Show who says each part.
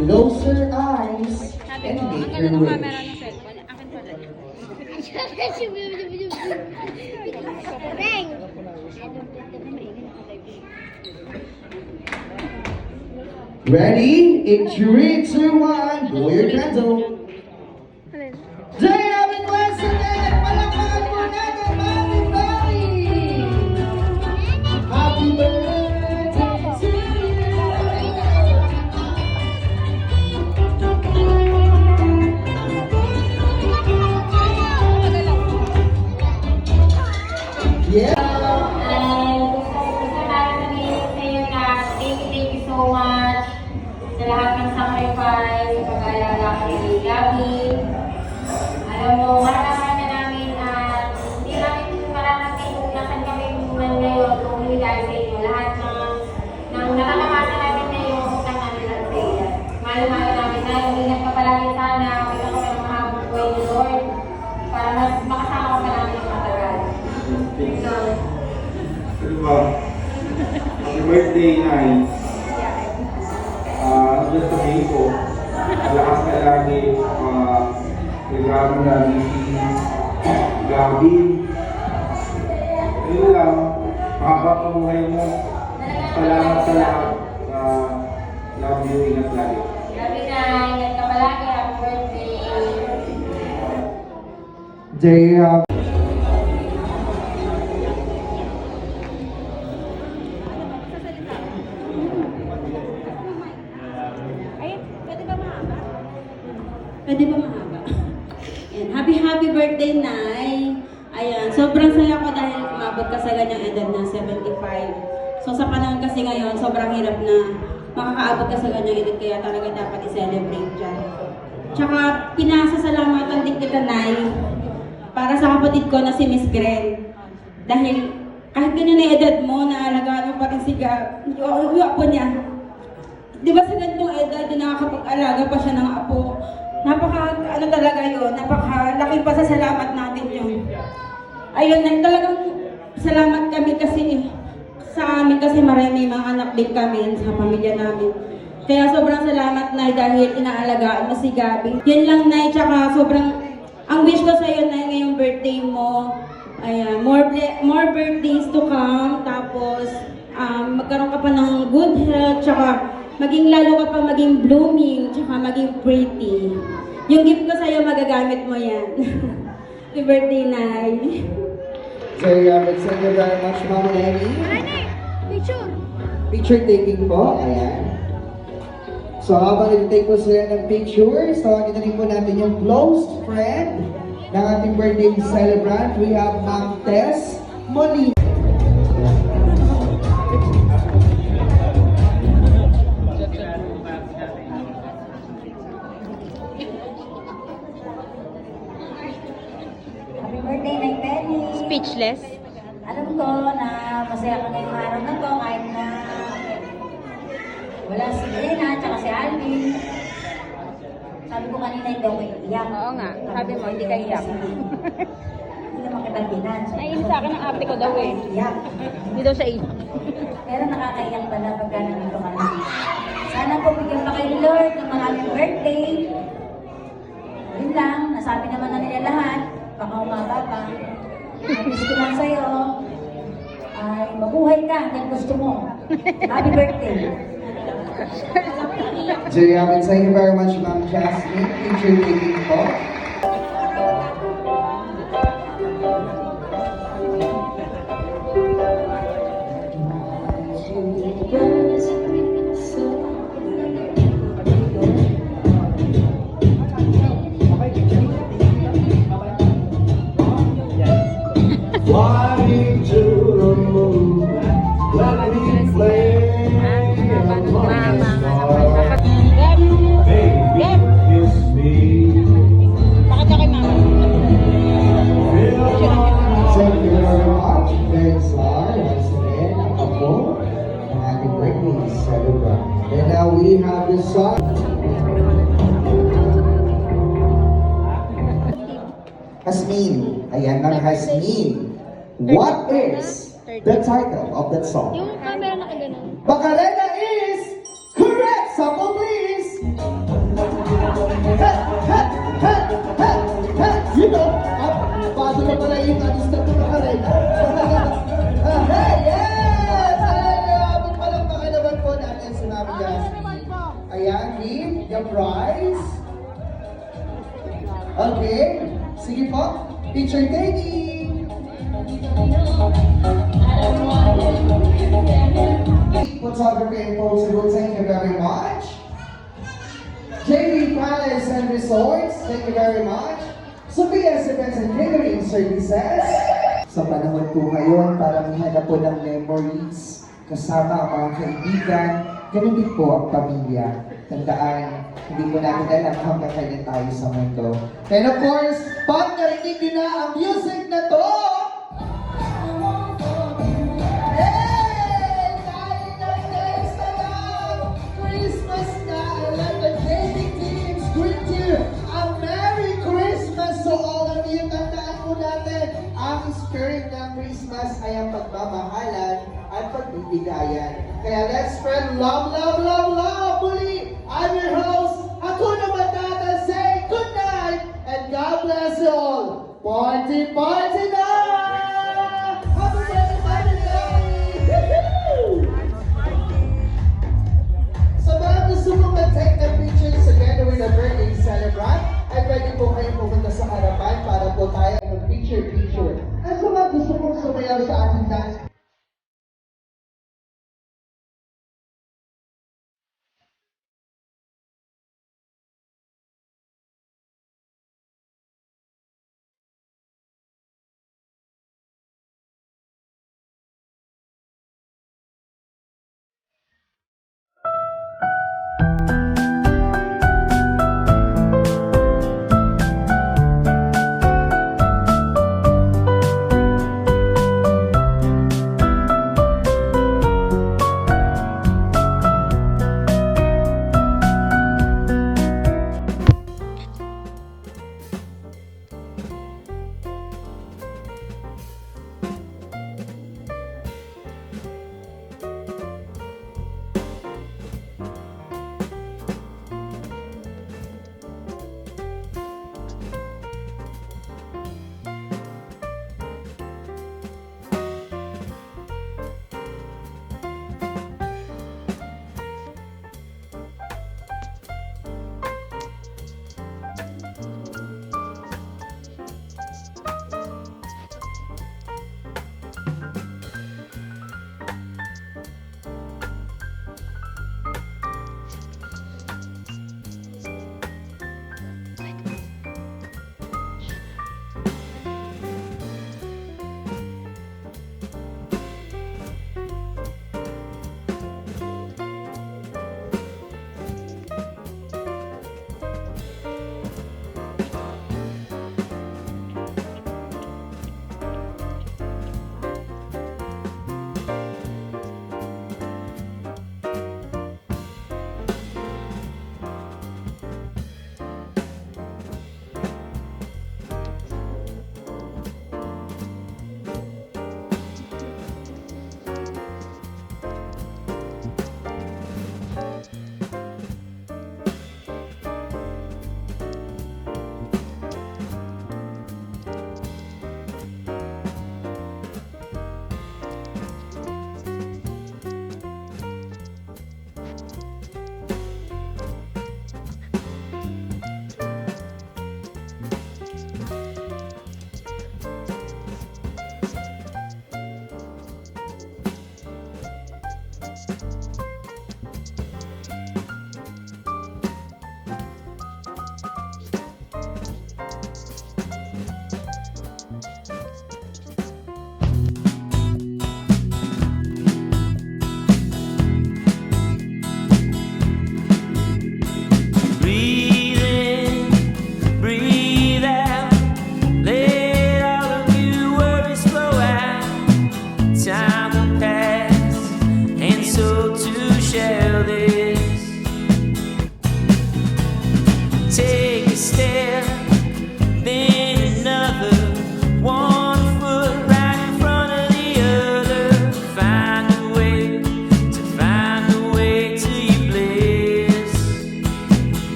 Speaker 1: Close your eyes
Speaker 2: Sabi
Speaker 1: and
Speaker 2: ko, ang
Speaker 1: make
Speaker 2: ganda
Speaker 1: your
Speaker 2: ng
Speaker 1: wish.
Speaker 2: camera ng cellphone. Akin pala.
Speaker 3: Bang!
Speaker 1: Ready? In 3, 2, 1, blow your candle. Day of blessing and palakpakan po natin, Mami Bali! Happy birthday to you! Yeah!
Speaker 4: And gusto namin sabihin sa iyo na thank you so much sa lahat ng sacrifice, sa pag-alaga kay Gabi. Alam mo, maranasan na namin na hindi namin maranasin kung nasan kami man ngayon kung hindi dahil sa inyo. Lahat ng nakalamasan namin ngayon, utang namin lang sa iyo. Mahal-mahal namin na ingat ka palagi sana, wala ka ng mahabang buhay ni Lord para makasama ka pa namin ng matagal. So,
Speaker 5: Diba? Happy birthday, Nay. Just sabihin ko, malakas ka lagi, regalo lagi si Gabi. Yun lang, mahaba ang buhay mo. Salamat sa lahat. Love you, ingat lagi.
Speaker 4: Gabi na, ingat ka palagi, happy birthday.
Speaker 1: Day of
Speaker 2: Ay, pwede ba mahaba?
Speaker 6: Pwede ba mahaba? Ayan. Happy birthday, Nay! Ayan, sobrang saya ko dahil umabot ka sa ganyang edad na 75. So sa panahon kasi ngayon, sobrang hirap na makakaabot ka sa ganyang edad kaya talaga dapat i-celebrate dyan. Tsaka pinasasalamatan din kita, Nay, para sa kapatid ko na si Miss Gren. Dahil kahit ganyan na edad mo, naalagaan mo pa rin si Gab, yung apo niya. Di ba sa ganitong edad, nakakapag-alaga pa siya ng apo. Ano talaga yun, napakalaki pa sa salamat natin yun. Ayun, talagang salamat kami kasi sa amin kasi marami mga anak din kami sa pamilya namin. Kaya sobrang salamat, Nay, dahil inaalagaan mo si Gabi. Yun lang, Nay, tsaka ang wish ko sa'yo, Nay, ngayong birthday mo, ayan, more birthdays to come, tapos magkaroon ka pa ng good health, tsaka lalo ka pa maging blooming, tsaka maging pretty. Yung gift ko sa'yo, magagamit mo yan. Happy birthday, Nay.
Speaker 1: Day of thank you very much, Mama Nemi.
Speaker 3: Picture!
Speaker 1: Picture taking po, ayan. So habang nag-take po sila ng picture, so kita rin po natin yung close friend ng ating birthday celebrant. We have Ma'am Tess Molina.
Speaker 4: Happy birthday, Nay Penny.
Speaker 2: Speechless.
Speaker 4: Alam ko na masaya ka ngayong araw na to kahit na wala si Elena at si Alvin. Sabi ko kanina hindi ako iiyak.
Speaker 2: Oo nga, sabi mo, hindi ka iyak.
Speaker 4: Hindi naman kita binan.
Speaker 2: Naiinis sa akin ang ate ko daw eh.
Speaker 4: Iyak.
Speaker 2: Hindi daw siya iyak.
Speaker 4: Pero nakakaiyak pala pagka nandito ka na. Sana po bigyan pa kayo ni Lord ng maraming birthday. Yun lang, nasabi naman na nila lahat. Baka umaba pa. Ang gusto lang sa'yo ay mabuhay ka hanggang gusto mo. Happy birthday!
Speaker 1: Day of thank you very much, Ma'am Jasmine. Picture taking po.
Speaker 5: Flying to the moon, let me play among the stars. Baby, kiss me.
Speaker 2: Bakit ka kay mama?
Speaker 5: Feel my heart.
Speaker 1: Thank you very much. Thanks, Sar. Once again, ang apo ng ating birthday celebrant. And now we have the song. Hasmin. Ayan ng Hasmin. What is the title of that song?
Speaker 3: Yung camera na ganun.
Speaker 1: Bacarena is correct! Sample please! the prize. Okay, sige po. Picture taking. Photography and photo, thank you very much. JB Palace and Resorts, thank you very much. Sophia's Events and Catering Services. Sa panahon po ngayon, para mahanap po ng memories kasama ang mga kaibigan, ganun din po ang pamilya. Tandaan, hindi po natin alam hanggang kailan tayo sa mundo. And of course, pag narinig nyo na ang music na to, hey! Tayo na next na lang! Christmas na! Let the dating teams greet you a Merry Christmas to all of you! Tandaan po natin, ang spirit ng Christmas ay ang pagmamahalan at pagbibigayan. Kaya let's spread love, love, love, love! Muli, I'm your host, Hakuna Matata, say good night and God bless you all! Party, party!